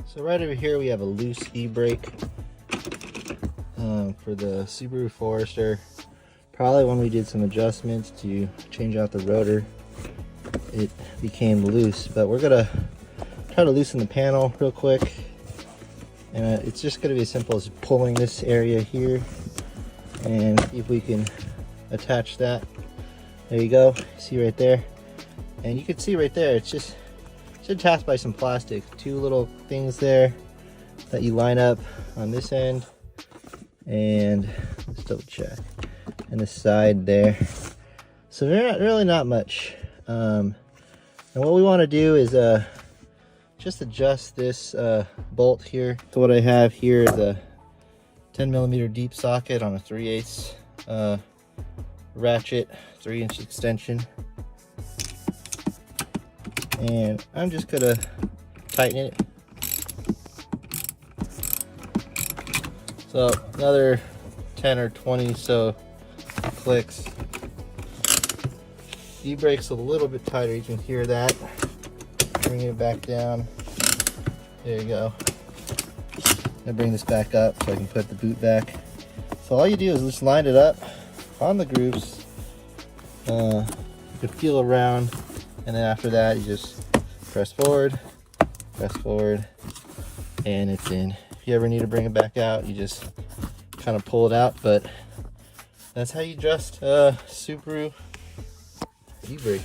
So right over here we have a loose e-brake for the Subaru Forester. Probably when we did some adjustments to change out the rotor, it became loose. But we're gonna try to loosen the panel real quick. And it's just gonna be as simple as pulling this area here and see if we can attach that. There you go, see right there. And you can see right there, it's just attached by some plastic. Two little things there that you line up on this end, and let's double check, and the side there. So they're really not much. And what we want to do is just adjust this bolt here. So what I have here is a 10mm deep socket on a 3/8 ratchet, 3-inch extension. And I'm just gonna tighten it. So another 10 or 20 so clicks. E-brake's a little bit tighter, you can hear that. Bring it back down. There you go. I'm gonna bring this back up so I can put the boot back. So all you do is just line it up on the grooves. You can feel around, and then after that you just press forward, and it's in. If you ever need to bring it back out, you just kind of pull it out. But that's how you adjust Subaru e-brake.